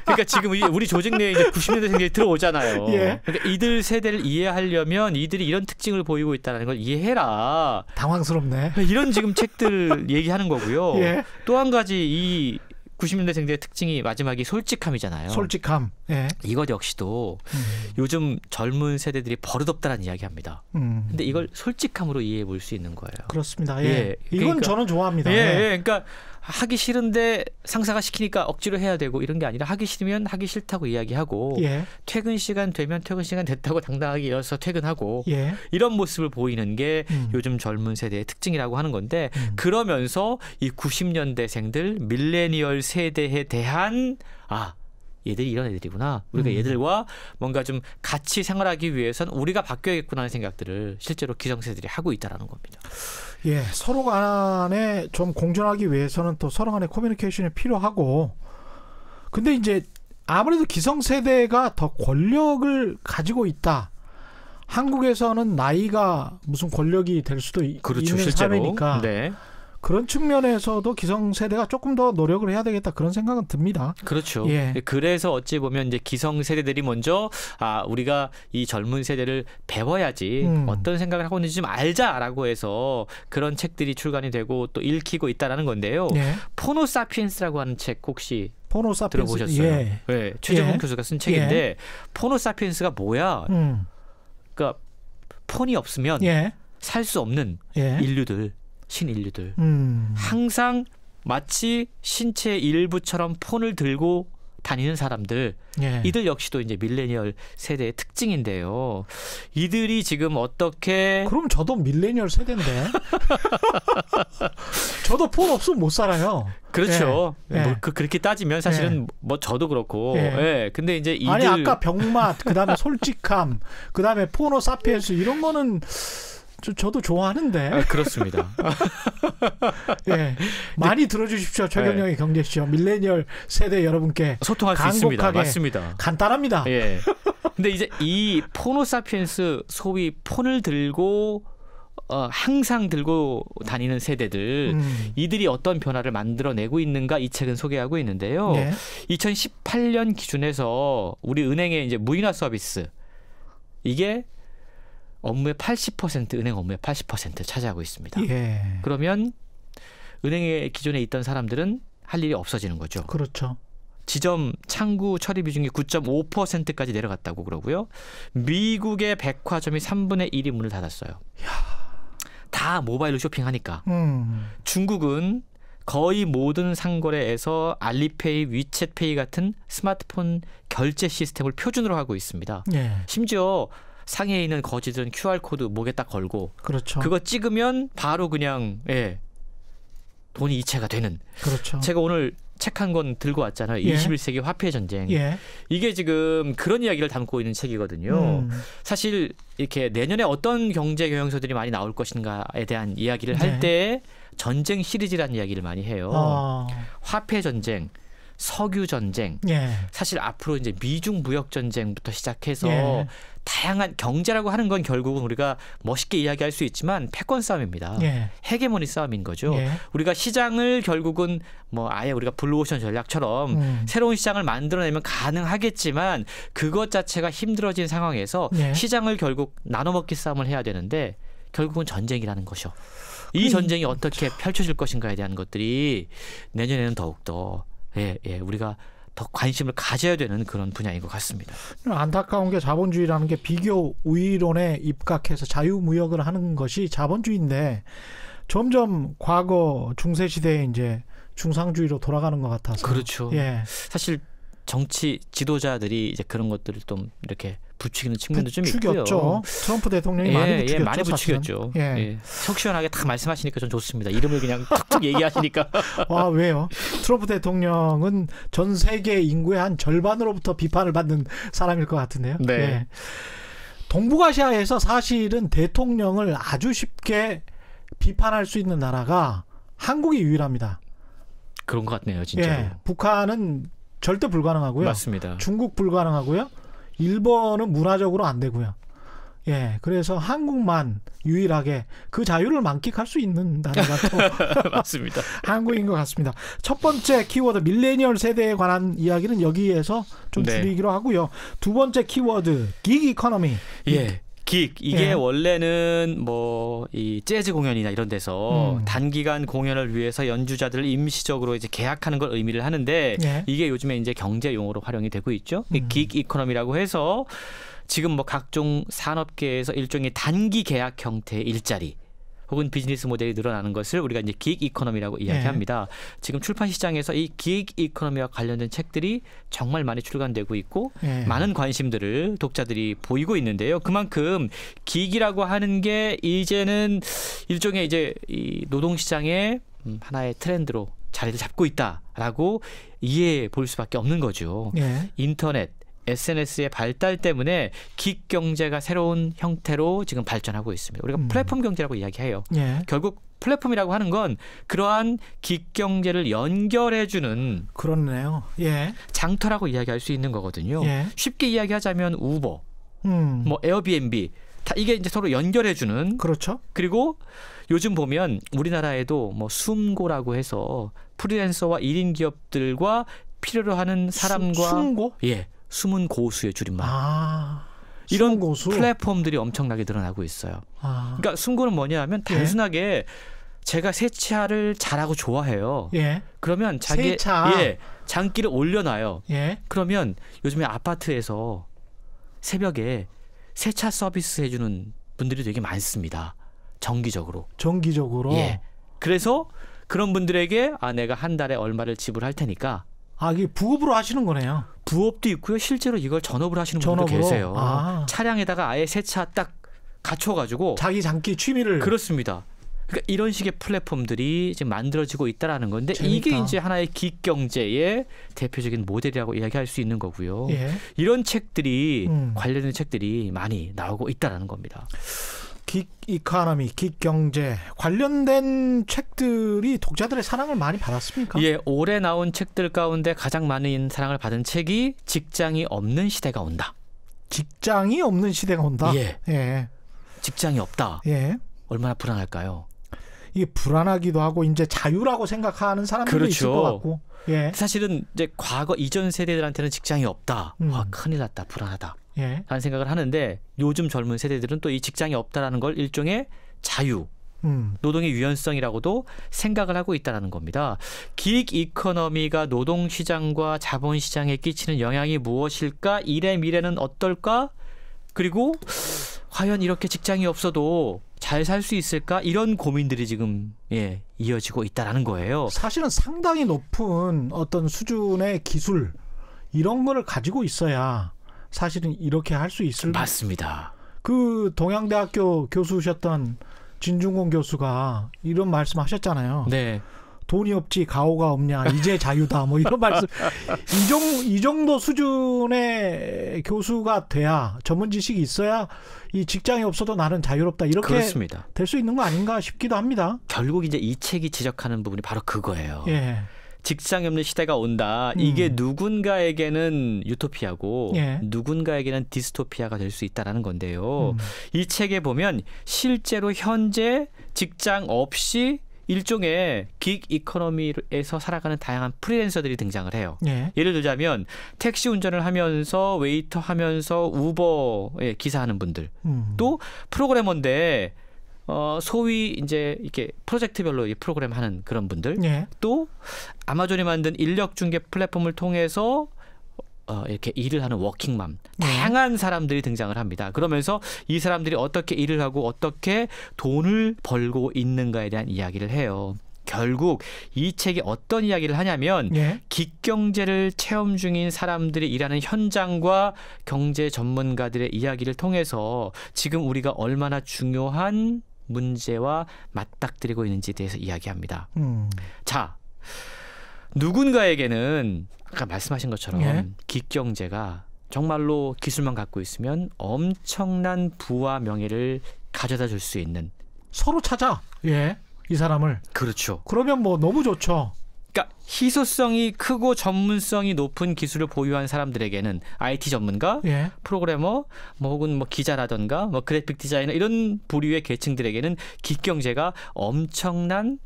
그러니까 지금 우리 조직 내에 이제 90년대생들이 들어오잖아요. 그러니까 이들 세대를 이해하려면 이들이 이런 특징을 보이고 있다는 걸 이해해라. 당황스럽네. 이런 지금 책들을 얘기하는 거고요. 또 한 가지 이 90년대생들의 특징이 마지막이 솔직함이잖아요. 솔직함. 이것 역시도 요즘 젊은 세대들이 버릇없다는 이야기합니다. 근데 이걸 솔직함으로 이해해 볼 수 있는 거예요. 그렇습니다. 이건 저는 좋아합니다. 그러니까 하기 싫은데 상사가 시키니까 억지로 해야 되고 이런 게 아니라 하기 싫으면 하기 싫다고 이야기하고 퇴근 시간 되면 퇴근 시간 됐다고 당당하게 일어서 퇴근하고 이런 모습을 보이는 게 요즘 젊은 세대의 특징이라고 하는 건데 그러면서 이 90년대생들 밀레니얼 세대에 대한 얘들이 이런 애들이구나. 우리가 얘들과 뭔가 좀 같이 생활하기 위해선 우리가 바뀌어야겠구나 하는 생각들을 실제로 기성세대들이 하고 있다는 겁니다. 서로 간에 좀 공존하기 위해서는 또 서로 간의 커뮤니케이션이 필요하고 근데 이제 아무래도 기성세대가 더 권력을 가지고 있다. 한국에서는 나이가 무슨 권력이 될 수도 있는 실제로. 사회니까 그런 측면에서도 기성세대가 조금 더 노력을 해야 되겠다 그런 생각은 듭니다. 그렇죠. 그래서 어찌 보면 이제 기성세대들이 먼저 우리가 이 젊은 세대를 배워야지 어떤 생각을 하고 있는지 좀 알자라고 해서 그런 책들이 출간이 되고 또 읽히고 있다라는 건데요. 포노사피엔스라고 하는 책 혹시 들어보셨어요? 최재봉 교수가 쓴 책인데 포노사피엔스가 뭐야? 그러니까 폰이 없으면 살 수 없는 인류들. 신인류들 항상 마치 신체의 일부처럼 폰을 들고 다니는 사람들 이들 역시도 이제 밀레니얼 세대의 특징인데요. 이들이 지금 어떻게 그럼 저도 밀레니얼 세대인데 저도 폰 없으면 못 살아요. 그렇죠. 그렇게 따지면 사실은 뭐 저도 그렇고 근데 이제 이들 아니 아까 병맛 그다음에 솔직함 그다음에 포노 사피엔스 이런 거는 저도 좋아하는데. 그렇습니다. 많이 들어주십시오. 최경영의 경제쇼. 밀레니얼 세대 여러분께 소통할 수 있습니다. 맞습니다. 간단합니다. 근데 이제 이 포노사피엔스 소위 폰을 들고 항상 들고 다니는 세대들 이들이 어떤 변화를 만들어내고 있는가 이 책은 소개하고 있는데요. 2018년 기준에서 우리 은행의 이제 무인화 서비스 이게 업무의 80% 은행 업무의 80% 차지하고 있습니다. 예. 그러면 은행에 기존에 있던 사람들은 할 일이 없어지는 거죠. 그렇죠. 지점 창구 처리 비중이 9.5%까지 내려갔다고 그러고요. 미국의 백화점이 3분의 1이 문을 닫았어요. 다 모바일로 쇼핑하니까. 중국은 거의 모든 상거래에서 알리페이, 위챗페이 같은 스마트폰 결제 시스템을 표준으로 하고 있습니다. 예. 심지어 상해에 있는 거지들은 QR코드 목에 딱 걸고 그렇죠. 그거 찍으면 바로 그냥 돈이 이체가 되는. 그렇죠. 제가 오늘 책 한 권 들고 왔잖아요. 21세기 화폐 전쟁. 이게 지금 그런 이야기를 담고 있는 책이거든요. 사실 이렇게 내년에 어떤 경제 경영서들이 많이 나올 것인가에 대한 이야기를 할 때 전쟁 시리즈라는 이야기를 많이 해요. 화폐 전쟁, 석유 전쟁, 사실 앞으로 이제 미중 무역 전쟁부터 시작해서 다양한 경제라고 하는 건 결국은 우리가 멋있게 이야기할 수 있지만 패권 싸움입니다. 헤게모니 싸움인 거죠. 우리가 시장을 결국은 뭐 아예 우리가 블루오션 전략처럼 새로운 시장을 만들어내면 가능하겠지만 그것 자체가 힘들어진 상황에서 시장을 결국 나눠먹기 싸움을 해야 되는데 결국은 전쟁이라는 것이요. 이 전쟁이 어떻게 펼쳐질 것인가에 대한 것들이 내년에는 더욱더 우리가 더 관심을 가져야 되는 그런 분야인 것 같습니다. 안타까운 게 자본주의라는 게 비교 우위론에 입각해서 자유무역을 하는 것이 자본주의인데 점점 과거 중세시대에 이제 중상주의로 돌아가는 것 같아서. 그렇죠. 사실 정치 지도자들이 이제 그런 것들을 좀 이렇게 부추기는 측면도 좀 있고요. 부추겼죠. 트럼프 대통령이 많이 부추겼죠. 많이 부추겼죠. 속 시원하게 딱 말씀하시니까 좀 좋습니다. 이름을 그냥 툭툭 얘기하시니까. 와, 왜요? 트럼프 대통령은 전 세계 인구의 한 절반으로부터 비판을 받는 사람일 것 같은데요. 동북아시아에서 사실은 대통령을 아주 쉽게 비판할 수 있는 나라가 한국이 유일합니다. 그런 것 같네요, 진짜로. 북한은 절대 불가능하고요. 맞습니다. 중국 불가능하고요. 일본은 문화적으로 안 되고요. 그래서 한국만 유일하게 그 자유를 만끽할 수 있는 나라가 또 맞습니다. 한국인 것 같습니다. 첫 번째 키워드 밀레니얼 세대에 관한 이야기는 여기에서 좀 줄이기로 하고요. 두 번째 키워드 기ግ 이코노미. 긱 이게 원래는 뭐 이 재즈 공연이나 이런 데서 단기간 공연을 위해서 연주자들을 임시적으로 이제 계약하는 걸 의미를 하는데 이게 요즘에 이제 경제 용어로 활용이 되고 있죠. 기ግ 이코노미라고 해서 지금 뭐 각종 산업계에서 일종의 단기 계약 형태의 일자리 혹은 비즈니스 모델이 늘어나는 것을 우리가 이제 기ግ 이코노미라고 이야기합니다. 지금 출판 시장에서 이 기ግ 이코노미와 관련된 책들이 정말 많이 출간되고 있고 많은 관심들을 독자들이 보이고 있는데요. 그만큼 기기라고 하는 게 이제는 일종의 이제 이 노동 시장의 하나의 트렌드로 자리를 잡고 있다라고 이해해 볼 수밖에 없는 거죠. 인터넷 SNS의 발달 때문에 긱 경제가 새로운 형태로 지금 발전하고 있습니다. 우리가 플랫폼 경제라고 이야기해요. 결국 플랫폼이라고 하는 건 그러한 긱 경제를 연결해주는 그렇네요. 장터라고 이야기할 수 있는 거거든요. 쉽게 이야기하자면 우버, 뭐 에어비앤비 다 이게 이제 서로 연결해주는. 그렇죠. 그리고 요즘 보면 우리나라에도 뭐 숨고라고 해서 프리랜서와 1인 기업들과 필요로 하는 사람과 숨고? 숨은 고수의 줄임말. 이런 고수? 플랫폼들이 엄청나게 늘어나고 있어요. 그러니까 숨고는 뭐냐면 단순하게 제가 세차를 잘하고 좋아해요. 그러면 자기 장기를 올려놔요. 그러면 요즘에 아파트에서 새벽에 세차 서비스 해주는 분들이 되게 많습니다. 정기적으로. 그래서 그런 분들에게 내가 한 달에 얼마를 지불할 테니까. 이게 부업으로 하시는 거네요. 부업도 있고요. 실제로 이걸 전업으로 하시는 분도 계세요. 차량에다가 아예 세차 딱 갖춰가지고 자기 장기 취미를. 그렇습니다. 그러니까 이런 식의 플랫폼들이 지금 만들어지고 있다라는 건데 재밌다. 이게 이제 하나의 기ግ 경제의 대표적인 모델이라고 이야기할 수 있는 거고요. 이런 책들이 관련된 책들이 많이 나오고 있다라는 겁니다. 긱 이코노미, 긱 경제 관련된 책들이 독자들의 사랑을 많이 받았습니까? 올해 나온 책들 가운데 가장 많은 사랑을 받은 책이 직장이 없는 시대가 온다. 직장이 없는 시대가 온다? 직장이 없다. 얼마나 불안할까요? 이게 불안하기도 하고 이제 자유라고 생각하는 사람들도 있을 것 같고. 사실은 이제 과거 이전 세대들한테는 직장이 없다. 큰일 났다. 불안하다. 예. 라는 생각을 하는데 요즘 젊은 세대들은 또 이 직장이 없다라는 걸 일종의 자유, 노동의 유연성이라고도 생각을 하고 있다는 겁니다. 기익 이코노미가 노동시장과 자본시장에 끼치는 영향이 무엇일까? 일의 미래는 어떨까? 그리고 과연 이렇게 직장이 없어도 잘 살 수 있을까? 이런 고민들이 지금 이어지고 있다는 거예요. 사실은 상당히 높은 어떤 수준의 기술 이런 거를 가지고 있어야 사실은 이렇게 할 수 있을. 맞습니다. 그 동양대학교 교수셨던 진중권 교수가 이런 말씀하셨잖아요. 네. 돈이 없지 가오가 없냐 이제 자유다 뭐 이런 말씀. 이 정도 수준의 교수가 돼야 전문 지식이 있어야 이 직장이 없어도 나는 자유롭다 이렇게 될 수 있는 거 아닌가 싶기도 합니다. 결국 이제 이 책이 지적하는 부분이 바로 그거예요. 예. 직장이 없는 시대가 온다. 이게 누군가에게는 유토피아고 누군가에게는 디스토피아가 될 수 있다는 건데요. 이 책에 보면 실제로 현재 직장 없이 일종의 긱 이코노미에서 살아가는 다양한 프리랜서들이 등장을 해요. 예를 들자면 택시 운전을 하면서 웨이터 하면서 우버에 기사하는 분들, 또 프로그래머인데 소위 이제 이렇게 프로젝트별로 프로그램 하는 그런 분들, 또 아마존이 만든 인력 중개 플랫폼을 통해서 이렇게 일을 하는 워킹맘, 다양한 사람들이 등장을 합니다. 그러면서 이 사람들이 어떻게 일을 하고 어떻게 돈을 벌고 있는가에 대한 이야기를 해요. 결국 이 책이 어떤 이야기를 하냐면 기경제를 체험 중인 사람들이 일하는 현장과 경제 전문가들의 이야기를 통해서 지금 우리가 얼마나 중요한 문제와 맞닥뜨리고 있는지에 대해서 이야기합니다. 자, 누군가에게는 아까 말씀하신 것처럼 기경제가 정말로 기술만 갖고 있으면 엄청난 부와 명예를 가져다 줄 수 있는. 서로 찾아. 이 사람을. 그렇죠. 그러면 뭐 너무 좋죠. 그러니까 희소성이 크고 전문성이 높은 기술을 보유한 사람들에게는 IT 전문가, 프로그래머, 뭐 혹은 뭐 기자라던가 뭐 그래픽 디자이너 이런 부류의 계층들에게는 기경제가 엄청난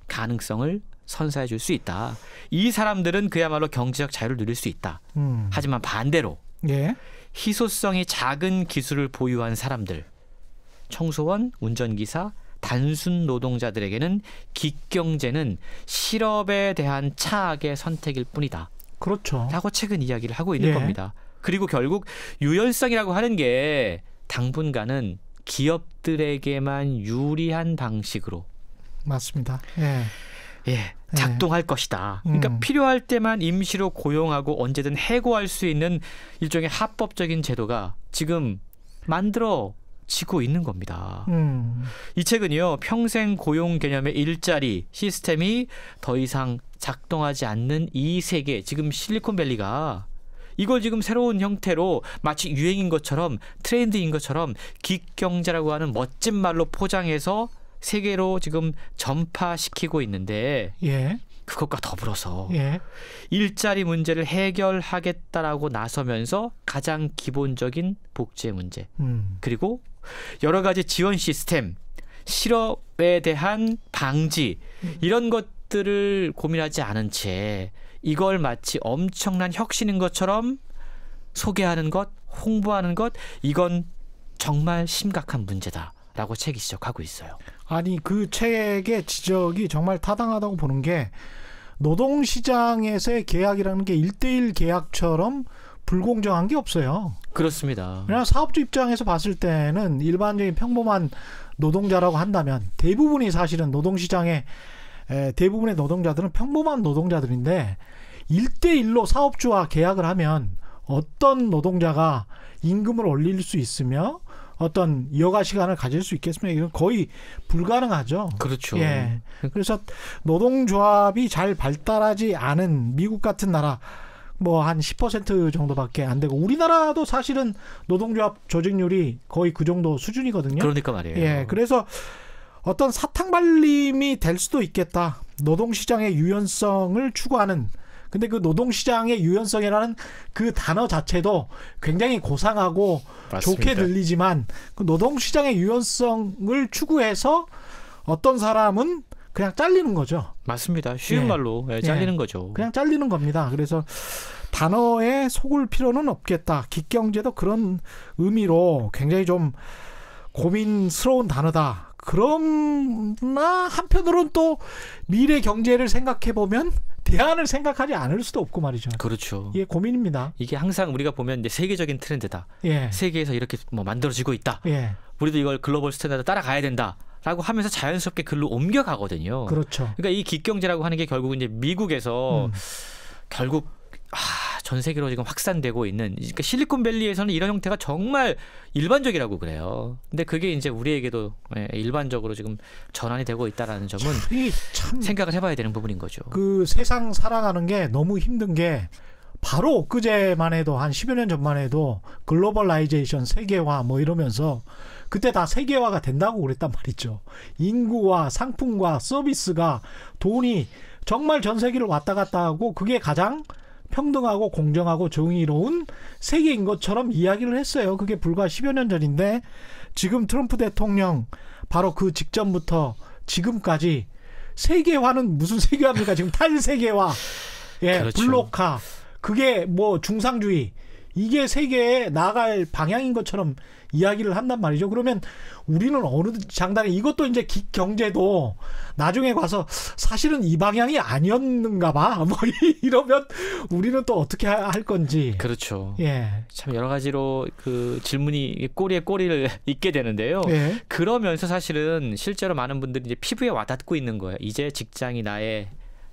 가능성을 선사해 줄 수 있다. 이 사람들은 그야말로 경제적 자유를 누릴 수 있다. 하지만 반대로 희소성이 작은 기술을 보유한 사람들, 청소원, 운전기사, 단순 노동자들에게는 기경제는 실업에 대한 차악의 선택일 뿐이다. 그렇죠. 라고 책은 이야기를 하고 있는 겁니다. 그리고 결국 유연성이라고 하는 게 당분간은 기업들에게만 유리한 방식으로 맞습니다. 작동할 것이다. 그러니까 필요할 때만 임시로 고용하고 언제든 해고할 수 있는 일종의 합법적인 제도가 지금 만들어지고 있는 겁니다. 이 책은요, 평생 고용 개념의 일자리 시스템이 더 이상 작동하지 않는 이 세계, 지금 실리콘밸리가 이걸 지금 새로운 형태로 마치 유행인 것처럼 트렌드인 것처럼 기경제라고 하는 멋진 말로 포장해서 세계로 지금 전파시키고 있는데 그것과 더불어서 일자리 문제를 해결하겠다라고 나서면서 가장 기본적인 복지의 문제, 그리고 여러 가지 지원 시스템, 실업에 대한 방지 이런 것들을 고민하지 않은 채 이걸 마치 엄청난 혁신인 것처럼 소개하는 것, 홍보하는 것, 이건 정말 심각한 문제다. 라고 책이 지적하고 있어요. 아니, 그 책의 지적이 정말 타당하다고 보는 게 노동시장에서의 계약이라는 게 1대1 계약처럼 불공정한 게 없어요. 그렇습니다. 그냥 사업주 입장에서 봤을 때는 일반적인 평범한 노동자라고 한다면 대부분이 사실은 노동시장의 대부분의 노동자들은 평범한 노동자들인데 1대1로 사업주와 계약을 하면 어떤 노동자가 임금을 올릴 수 있으며 어떤 여가 시간을 가질 수 있겠습니까? 이건 거의 불가능하죠. 그렇죠. 그래서 노동조합이 잘 발달하지 않은 미국 같은 나라 뭐 한 10% 정도밖에 안 되고 우리나라도 사실은 노동조합 조직률이 거의 그 정도 수준이거든요. 그러니까 말이에요. 그래서 어떤 사탕발림이 될 수도 있겠다. 노동시장의 유연성을 추구하는. 근데 그 노동시장의 유연성이라는 그 단어 자체도 굉장히 고상하고 맞습니다. 좋게 들리지만 그 노동시장의 유연성을 추구해서 어떤 사람은 그냥 잘리는 거죠. 맞습니다. 쉬운 말로 잘리는 거죠. 그냥 잘리는 겁니다. 그래서 단어에 속을 필요는 없겠다. 기경제도 그런 의미로 굉장히 좀 고민스러운 단어다. 그러나 한편으로는 또 미래 경제를 생각해 보면 대안을 생각하지 않을 수도 없고 말이죠. 그렇죠. 이게 고민입니다. 이게 항상 우리가 보면 이제 세계적인 트렌드다. 세계에서 이렇게 뭐 만들어지고 있다. 우리도 이걸 글로벌 스탠다드 따라가야 된다라고 하면서 자연스럽게 글로 옮겨가거든요. 그렇죠. 그러니까 이 기경제라고 하는 게 결국은 이제 미국에서 결국 전 세계로 지금 확산되고 있는, 그러니까 실리콘밸리에서는 이런 형태가 정말 일반적이라고 그래요. 근데 그게 이제 우리에게도 일반적으로 지금 전환이 되고 있다라는 점은 참 생각을 해봐야 되는 부분인 거죠. 그 세상 살아가는 게 너무 힘든 게 바로 엊그제만 해도 한 10여 년 전만 해도 글로벌라이제이션 세계화 뭐 이러면서 그때 다 세계화가 된다고 그랬단 말이죠. 인구와 상품과 서비스가 돈이 정말 전 세계를 왔다 갔다 하고 그게 가장 평등하고 공정하고 정의로운 세계인 것처럼 이야기를 했어요. 그게 불과 10여 년 전인데 지금 트럼프 대통령 바로 그 직전부터 지금까지 세계화는 무슨 세계화입니까? 지금 탈세계화, 그렇죠. 블록화, 그게 뭐 중상주의, 이게 세계에 나아갈 방향인 것처럼 이야기를 한단 말이죠. 그러면 우리는 어느 장단에 이것도 이제 경제도 나중에 가서 사실은 이 방향이 아니었는가 봐. 뭐 이러면 우리는 또 어떻게 할 건지. 그렇죠. 참 여러 가지로 그 질문이 꼬리에 꼬리를 잇게 되는데요. 그러면서 사실은 실제로 많은 분들이 이제 피부에 와닿고 있는 거예요. 이제 직장이 나의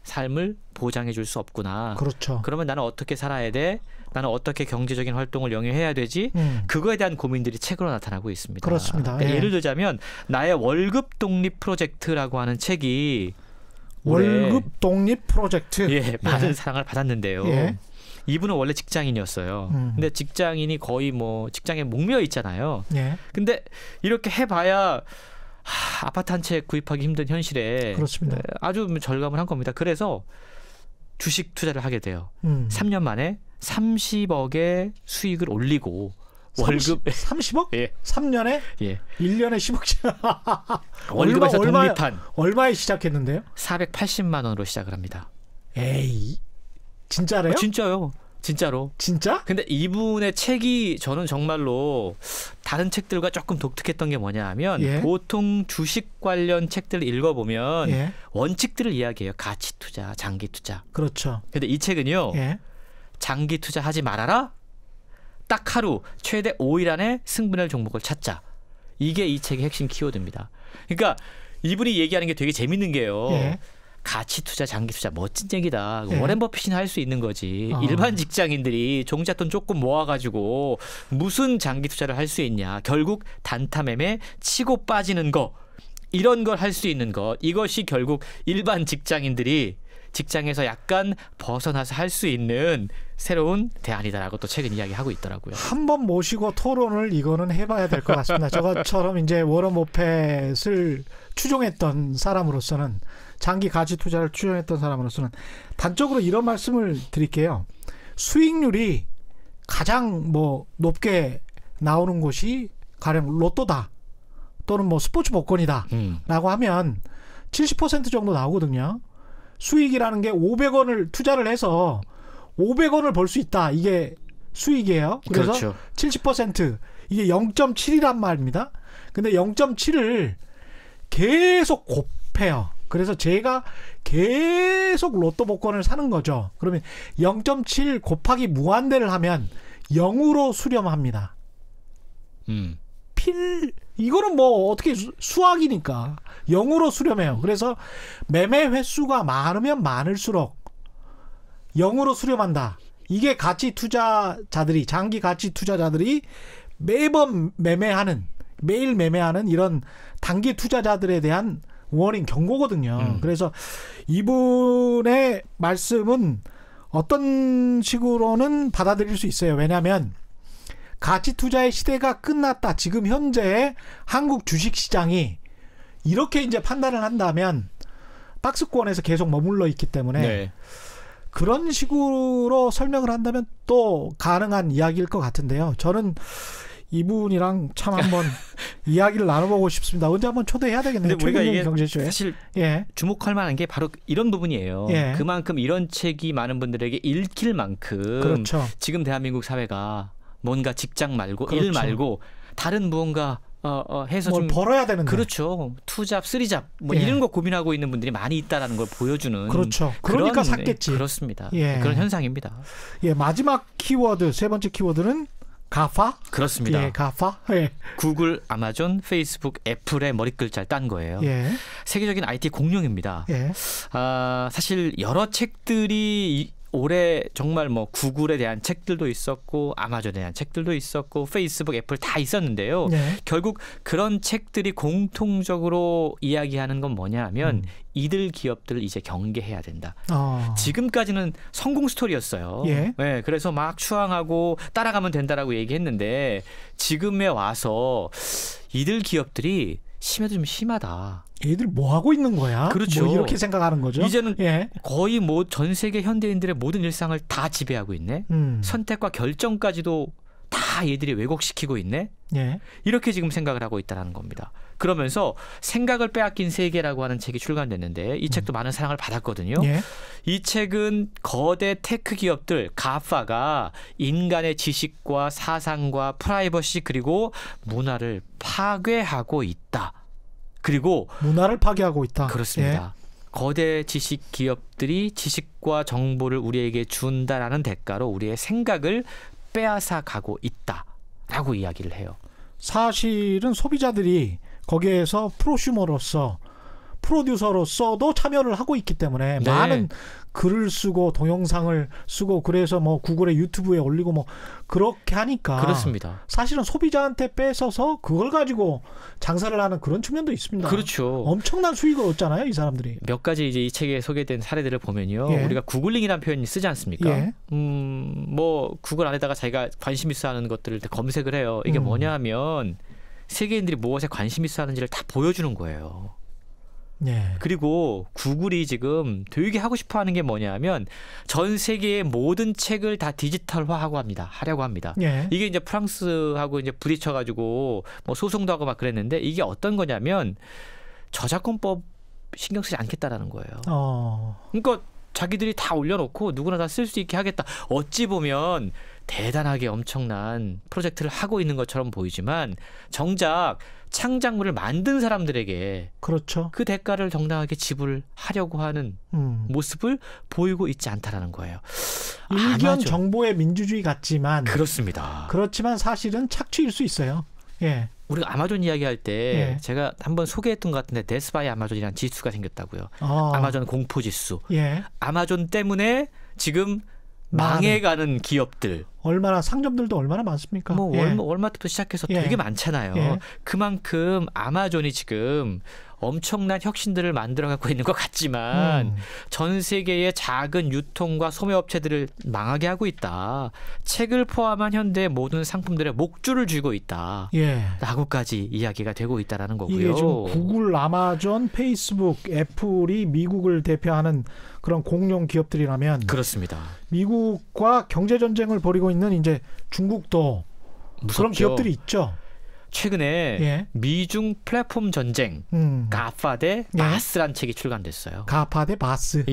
삶을 보장해 줄 수 없구나. 그렇죠. 그러면 나는 어떻게 살아야 돼? 나는 어떻게 경제적인 활동을 영위해야 되지? 그거에 대한 고민들이 책으로 나타나고 있습니다. 그렇습니다. 그러니까 예를 들자면 나의 월급 독립 프로젝트라고 하는 책이 월급 독립 프로젝트. 많은 사랑을 받았는데요. 이분은 원래 직장인이었어요. 근데 직장인이 거의 뭐 직장에 목매어 있잖아요. 근데 이렇게 해봐야 아파트 한 채 구입하기 힘든 현실에 그렇습니다. 아주 절감을 한 겁니다. 그래서 주식 투자를 하게 돼요. 3년 만에 30억의 수익을 올리고 월급 30억? 3년에? 1년에 10억씩. 월급에서 독립한. 얼마에 시작했는데요? 480만 원으로 시작을 합니다. 에이, 진짜래요? 진짜요. 진짜로. 진짜? 근데 이분의 책이 저는 정말로 다른 책들과 조금 독특했던 게 뭐냐 하면 보통 주식 관련 책들을 읽어보면 원칙들을 이야기해요. 가치 투자, 장기 투자. 그렇죠. 근데 이 책은요. 장기 투자하지 말아라. 딱 하루 최대 5일 안에 승부낼 종목을 찾자. 이게 이 책의 핵심 키워드입니다. 그러니까 이분이 얘기하는 게 되게 재밌는 게요. 가치 투자, 장기 투자 멋진 얘기다. 워렌 버핏이나 할 수 있는 거지. 일반 직장인들이 종잣돈 조금 모아가지고 무슨 장기 투자를 할 수 있냐. 결국 단타 매매, 치고 빠지는 거, 이런 걸 할 수 있는 것. 이것이 결국 일반 직장인들이 직장에서 약간 벗어나서 할 수 있는 새로운 대안이다라고 또 최근 이야기하고 있더라고요. 한번 모시고 토론을 이거는 해봐야 될 것 같습니다. 저것처럼 이제 워런 버핏을 추종했던 사람으로서는, 장기 가치 투자를 추종했던 사람으로서는 단적으로 이런 말씀을 드릴게요. 수익률이 가장 뭐 높게 나오는 곳이 가령 로또다 또는 뭐 스포츠 복권이다라고 하면 70% 정도 나오거든요. 수익이라는 게 500원을 투자를 해서 500원을 벌 수 있다. 이게 수익이에요. 그래서 그렇죠. 70% 이게 0.7이란 말입니다. 근데 0.7을 계속 곱해요. 그래서 제가 계속 로또 복권을 사는 거죠. 그러면 0.7 곱하기 무한대를 하면 0으로 수렴합니다. 이거는 뭐 어떻게 수학이니까 0으로 수렴해요. 그래서 매매 횟수가 많으면 많을수록 0으로 수렴한다. 이게 가치 투자자들이, 장기 가치 투자자들이 매번 매매하는, 매일 매매하는 이런 단기 투자자들에 대한 워닝, 경고거든요. 그래서 이분의 말씀은 어떤 식으로는 받아들일 수 있어요. 왜냐하면 가치 투자의 시대가 끝났다. 지금 현재 한국 주식시장이 이렇게 이제 판단을 한다면 박스권에서 계속 머물러 있기 때문에 그런 식으로 설명을 한다면 또 가능한 이야기일 것 같은데요. 저는 이분이랑 참 한번 이야기를 나눠보고 싶습니다. 언제 한번 초대해야 되겠네요. 근데 우리가 이게 경제쇼에. 사실 예. 주목할 만한 게 바로 이런 부분이에요. 예. 그만큼 이런 책이 많은 분들에게 읽힐 만큼 그렇죠. 지금 대한민국 사회가 뭔가 직장 말고 그렇죠. 일 말고 다른 무언가 해서 뭘 좀 벌어야 되는데. 그렇죠. 투잡, 쓰리잡 뭐 예. 이런 거 고민하고 있는 분들이 많이 있다라는 걸 보여주는 그렇죠. 그러니까 샀겠지. 그렇습니다. 예. 그런 현상입니다. 예, 마지막 키워드 세 번째 키워드는 가파? 그렇습니다. 예, 가파. 예. 구글, 아마존, 페이스북, 애플의 머리글자를 딴 거예요. 예. 세계적인 IT 공룡입니다. 예. 사실 여러 책들이 올해 정말 뭐 구글에 대한 책들도 있었고 아마존에 대한 책들도 있었고 페이스북, 애플 다 있었는데요. 예. 결국 그런 책들이 공통적으로 이야기하는 건 뭐냐 하면 이들 기업들을 이제 경계해야 된다. 지금까지는 성공 스토리였어요. 예. 네, 그래서 막 추앙하고 따라가면 된다라고 얘기했는데 지금에 와서 이들 기업들이 심해도 좀 심하다. 얘들 뭐 하고 있는 거야? 그렇죠. 뭐 이렇게 생각하는 거죠. 이제는 예. 거의 뭐 전 세계 현대인들의 모든 일상을 다 지배하고 있네. 선택과 결정까지도 다 얘들이 왜곡시키고 있네. 예. 이렇게 지금 생각을 하고 있다는 겁니다. 그러면서 생각을 빼앗긴 세계라고 하는 책이 출간됐는데 이 책도 많은 사랑을 받았거든요. 예. 이 책은 거대 테크 기업들 가파가 인간의 지식과 사상과 프라이버시 그리고 문화를 파괴하고 있다. 그리고 문화를 파괴하고 있다. 그렇습니다. 예. 거대 지식 기업들이 지식과 정보를 우리에게 준다라는 대가로 우리의 생각을 빼앗아 가고 있다라고 이야기를 해요. 사실은 소비자들이 거기에서 프로슈머로서 프로듀서로서도 참여를 하고 있기 때문에 네. 많은 글을 쓰고 동영상을 쓰고 그래서 뭐 구글의 유튜브에 올리고 뭐 그렇게 하니까 그렇습니다. 사실은 소비자한테 뺏어서 그걸 가지고 장사를 하는 그런 측면도 있습니다. 그렇죠. 엄청난 수익을 얻잖아요, 이 사람들이. 몇 가지 이제 이 책에 소개된 사례들을 보면요. 예. 우리가 구글링이라는 표현을 쓰지 않습니까? 예. 뭐 구글 안에다가 자기가 관심 있어 하는 것들을 검색을 해요. 이게 뭐냐 하면 세계인들이 무엇에 관심 있어 하는지를 다 보여주는 거예요. 예. 그리고 구글이 지금 되게 하고 싶어 하는 게 뭐냐면 전 세계의 모든 책을 다 디지털화하고 하려고 합니다. 예. 이게 이제 프랑스하고 이제 부딪혀가지고 뭐 소송도 하고 막 그랬는데 이게 어떤 거냐면 저작권법 신경 쓰지 않겠다라는 거예요. 그러니까 자기들이 다 올려놓고 누구나 다 쓸 수 있게 하겠다. 어찌 보면 대단하게 엄청난 프로젝트를 하고 있는 것처럼 보이지만 정작 창작물을 만든 사람들에게 그렇죠. 그 대가를 정당하게 지불하려고 하는 모습을 보이고 있지 않다라는 거예요. 일견 정보의 민주주의 같지만 그렇습니다. 그렇지만 사실은 착취일 수 있어요. 예. 우리가 아마존 이야기할 때 제가 한번 소개했던 것 같은데 데스바이 아마존이라는 지수가 생겼다고요. 아마존 공포지수. 예. 아마존 때문에 지금 망해가는 기업들. 얼마나 상점들도 얼마나 많습니까? 뭐 월마트부터 시작해서 되게 많잖아요. 그만큼 아마존이 지금 엄청난 혁신들을 만들어 갖고 있는 것 같지만 전 세계의 작은 유통과 소매업체들을 망하게 하고 있다. 책을 포함한 현대의 모든 상품들의 목줄을 쥐고 있다. 라고까지 이야기가 되고 있다라는 거고요. 이게 지금 구글, 아마존, 페이스북, 애플이 미국을 대표하는 그런 공룡 기업들이라면 그렇습니다. 미국과 경제 전쟁을 벌이고 있는 이제 중국도 무섭죠. 그런 기업들이 있죠. 최근에 미중 플랫폼 전쟁 가파 대 바스란 책이 출간됐어요. 가파 대 바스.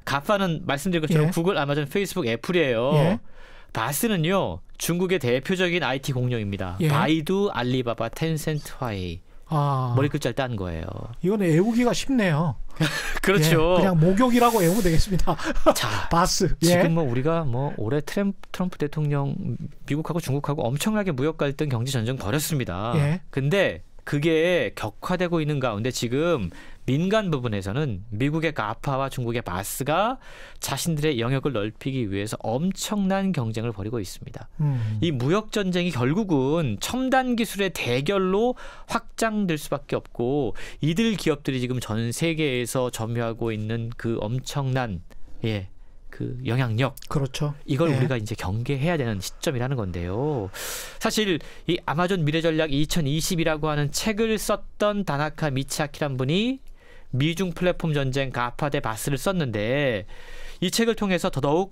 가파는 말씀드린 것처럼 구글, 아마존, 페이스북, 애플이에요. 바스는요 중국의 대표적인 IT 공룡입니다. 바이두, 알리바바, 텐센트, 화웨이. 머리글자를 딴 거예요. 이건 외우기가 쉽네요. 그렇죠. 그냥 목욕이라고 외우면 되겠습니다. 자, 바스. 지금 뭐 우리가 뭐 올해 트럼프 대통령 미국하고 중국하고 엄청나게 무역 갈등, 경제 전쟁 벌였습니다. 근데 그게 격화되고 있는 가운데 지금 민간 부분에서는 미국의 가파와 중국의 바스가 자신들의 영역을 넓히기 위해서 엄청난 경쟁을 벌이고 있습니다. 이 무역 전쟁이 결국은 첨단 기술의 대결로 확장될 수밖에 없고 이들 기업들이 지금 전 세계에서 점유하고 있는 그 엄청난 그 영향력, 그렇죠. 이걸 우리가 이제 경계해야 되는 시점이라는 건데요. 사실 이 아마존 미래전략 2020이라고 하는 책을 썼던 다나카 미치아키란 분이 미중 플랫폼 전쟁 가파 대 바스를 썼는데 이 책을 통해서 더더욱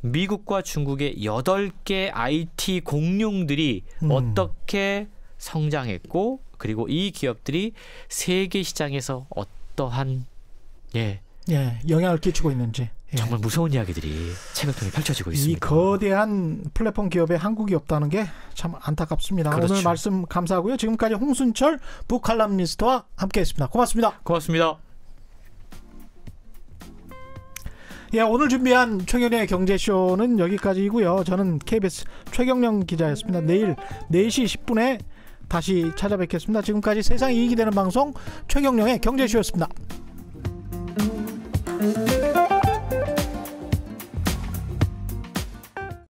미국과 중국의 8개 IT 공룡들이 어떻게 성장했고 그리고 이 기업들이 세계 시장에서 어떠한 영향을 끼치고 있는지 정말 무서운 이야기들이 책을 통해 펼쳐지고 있습니다. 이 거대한 플랫폼 기업에 한국이 없다는 게 참 안타깝습니다. 그렇죠. 오늘 말씀 감사하고요. 지금까지 홍순철 북칼럼니스트와 함께했습니다. 고맙습니다. 고맙습니다. 오늘 준비한 최경영의 경제쇼는 여기까지이고요. 저는 KBS 최경영 기자였습니다. 내일 4시 10분에 다시 찾아뵙겠습니다. 지금까지 세상이 이익이 되는 방송 최경영의 경제쇼였습니다.